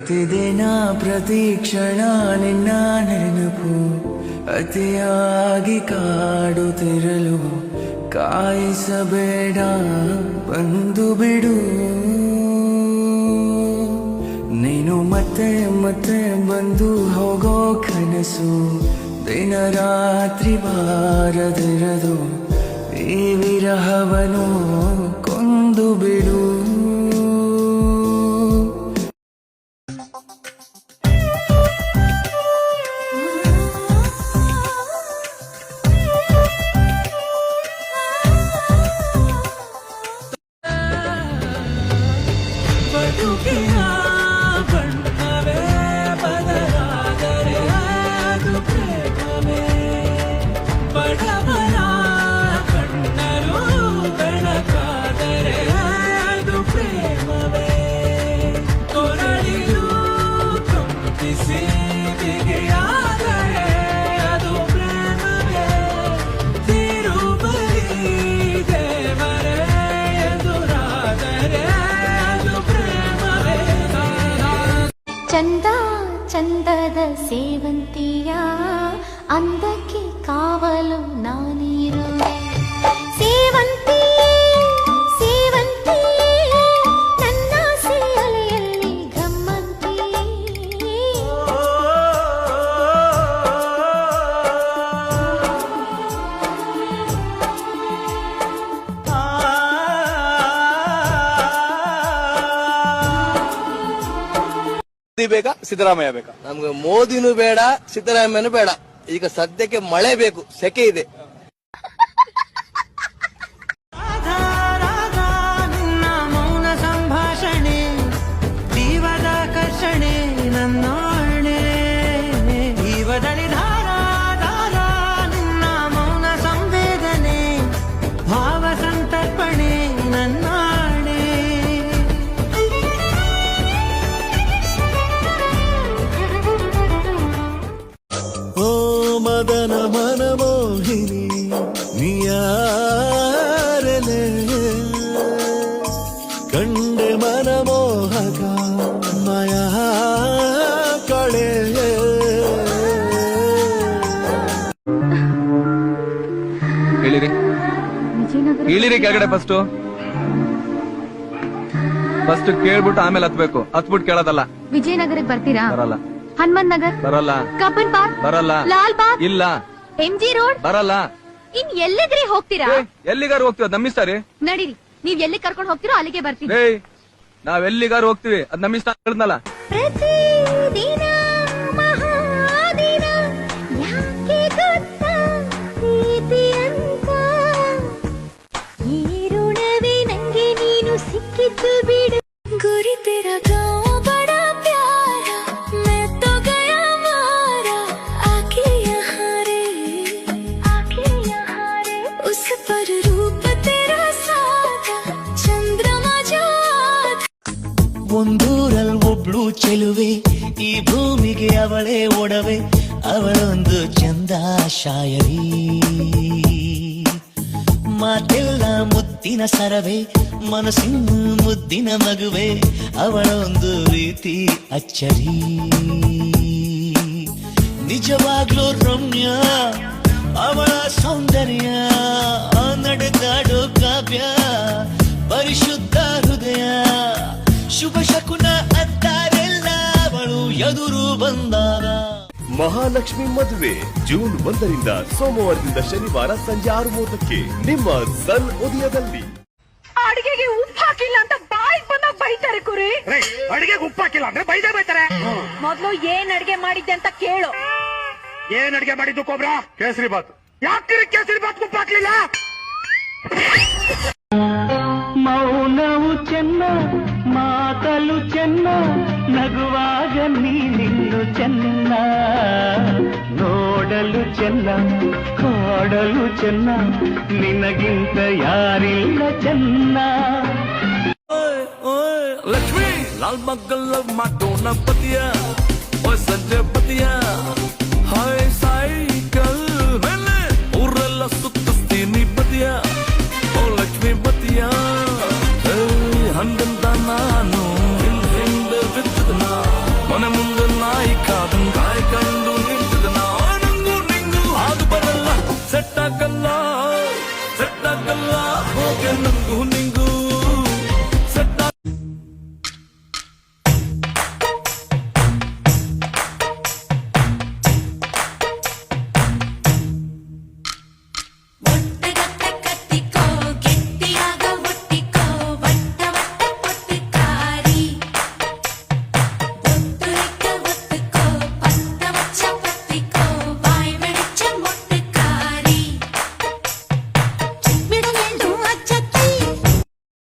ಪ್ರತಿದಿನ ಪ್ರತಿ ಕ್ಷಣ ನಿನ್ನ ನೆನಪು ಅತಿಯಾಗಿ ಕಾಡುತ್ತಿರಲು ಕಾಯಿಸಬೇಡ ಬಂದು ಬಿಡು. ನೀನು ಮತ್ತೆ ಮತ್ತೆ ಬಂದು ಹೋಗೋ ಕನಸು ದಿನ ರಾತ್ರಿ ಬಾರದಿರದು. ಈ ವಿರಹವನು ಕೊಂದು ಬಿಡು. ಚಂದ ಚಂದದ ಸೇವಂತಿಯ ಅಂದಕ್ಕೆ ಕಾವಲು ನಾನಿರುವೆ. ಸೇವಂತಿಯೇ ಸೇವಂತಿಯೇ ನನ್ನ ಅಲೆಯಲ್ಲಿ ಗಮ್ಮಂತಿಯೇ. ಬೇಕಾ ಸಿದ್ದರಾಮಯ್ಯ ಬೇಕಾ? ನಮ್ಗೆ ಮೋದಿನೂ ಬೇಡ ಸಿದ್ದರಾಮಯ್ಯನೂ ಬೇಡ. ಈಗ ಸದ್ಯಕ್ಕೆ ಮಳೆ ಬೇಕು, ಸೆಕೆ ಇದೆ. ನಿನ್ನ ಮೌನ ಸಂಭಾಷಣೆ ಜೀವದ ಕರ್ಷಣೆ ನನ್ನಾಣೆ ಜೀವದಲ್ಲಿ ಧಾರ ನಿನ್ನ ಮೌನ ಸಂವೇದನೆ ಭಾವ ಸಂತರ್ಪಣೆ ನನ್ನಾಣೆ. ಓ ಮದನ ಮನಮೋಹಿನಿ ನಿಯಾರನೆ ಕಂಡೆ ಮನಮೋಹಕ ಮಾಯಾ ಕಳೆ. ಇಳಿರಿ ಕೆಳಗಡೆ ಫಸ್ಟ್ ಕೇಳ್ಬಿಟ್ಟು ಆಮೇಲೆ ಹತ್ಬೇಕು. ಹತ್ಬಿಟ್ಟು ಕೇಳೋದಲ್ಲ. ವಿಜಯನಗರಕ್ಕೆ ಬರ್ತೀರಾ? ಬರಲ್ಲ. ಹನುಮಂತ್ ನಗರ್ ಬರಲ್ಲ. ಕಬ್ಬನ್ ಪಾರ್ಕ್ ಬರಲ್ಲ. ಲಾಲ್ ಬಾಗ್ ಇಲ್ಲ. MG ರೋಡ್ ಬರಲ್ಲ. ಇನ್ ಎಲ್ಲಿಗ್ರಿ ಹೋಗ್ತೀರಾ? ಎಲ್ಲಿಗಾರು ಹೋಗ್ತೀವಿ, ಅದ್ ನಮ್ಮಿಸ್ತಾರಿ. ನಡೀರಿ, ನೀವ್ ಎಲ್ಲಿ ಕರ್ಕೊಂಡು ಹೋಗ್ತೀರೋ ಅಲ್ಲಿಗೆ ಬರ್ತೀವಿ. ನಾವ್ ಎಲ್ಲಿಗಾರು ಹೋಗ್ತೀವಿ, ಅದ್ ನಮ್ಮಿಸ್ತ ಹೇಳಿದ್ನಲ್ಲ. ಪ್ರತಿದಿನ ಮಹಾದಿನ ಯಾಕೆ ಗೊತ್ತಾ ಪ್ರೀತಿ ಅಂತ. ಈ ಋಣವೇ ನಂಗೆ ನೀನು ಸಿಕ್ಕಿದ್ದು ಬಿಡು. ಗುರಿ ತೆರ ಗಾಂವ್ ಬಡಾ ಪ್ಯಾರ ಮೈ ತೋ ಗಯಾ ಮಾರಾ ಆಕೆ ಯಹಾಂ ರೇ ಉಸ್ ಪರ್ ರೂಪ ತೆರಾ ಸಾದಾ ಚಂದ್ರಮಾ ಜೋ. ಒಂದೂರಲ್ಲಿ ಒಬ್ಳು ಚೆಲುವೆ, ಈ ಭೂಮಿಗೆ ಅವಳೇ ಒಡವೆ. ಅವಳೊಂದು ಚಂದ ಶಾಯರಿ, ಮಾತೆಲ್ಲ ಮುದ್ದಿನ ಸರವೆ, ಮನಸ್ಸಿನ ಮುದ್ದಿನ ಮಗುವೆ. ಅವಳೊಂದು ರೀತಿ ಅಚ್ಚರಿ, ನಿಜವಾಗ್ಲೂ ರಮ್ಯ ಅವಳ ಸೌಂದರ್ಯ. ನಡೆದಾಡೋ ಕಾವ್ಯ ಪರಿಶುದ್ಧ ಹೃದಯ. ಶುಭ ಶಕುನ ಅಂತಾರೆಲ್ಲ ಅವಳು ಎದುರು ಬಂದಾಗ. ಮಹಾಲಕ್ಷ್ಮಿ ಮದುವೆ ಜೂನ್ 1ರಿಂದ ಸೋಮವಾರದಿಂದ ಶನಿವಾರ ಸಂಜೆ 6:30ಕ್ಕೆ ನಿಮ್ಮ ಸನ್ ಉದಯದಲ್ಲಿ. ಅಡಿಗೆಗೆ ಉಪ್ಪು ಹಾಕಿಲ್ಲ ಅಂತ ಬಾಯಿ ಬಂದಾಗ ಬೈತಾರೆ ಕುರಿ. ಅಡಿಗೆಗೆ ಉಪ್ಪು ಹಾಕಿಲ್ಲ ಅಂದ್ರೆ ಬೈತಾರೆ. ಮೊದ್ಲು ಏನ್ ಅಡಿಗೆ ಮಾಡಿದ್ದೆ ಅಂತ ಕೇಳು. ಏನ್ ಅಡಿಗೆ ಮಾಡಿದ್ದು ಕೋಬ್ರಾ? ಕೇಸರಿ ಬಾತ್. ಯಾಕೆ ಕೇಸರಿ ಬಾತ್ ಉಪ್ಪು ಹಾಕ್ಲಿಲ್ಲ? ಮೌನವು ಚೆನ್ನ ಮಾತಲು ಚೆನ್ನ ನಗುವಾಗ ನೀನಿನ್ನು ಚೆನ್ನ ನೋಡಲು ಚೆನ್ನ ಕಾಡಲು ಚೆನ್ನ ನಿನಗಿಂತ ಯಾರಿಲ್ಲ ಚೆನ್ನ. ಲಕ್ಷ್ಮಿ ಲಾಲ್ ಮಗ್ಗಲ್ ಮಾಡೋಣ ಪತಿಯ ಸಂಜೆ ಪತಿಯ ಹಾಯ್ ಸೈಕಲ್ ಮೇಲೆ ಊರೆಲ್ಲ ಸುತ್ತಿಸ್ತೀನಿ ಪತಿಯ. ಓ ಲಕ್ಷ್ಮಿ ಪತಿಯ ಹಂಗಂತ ನಾನು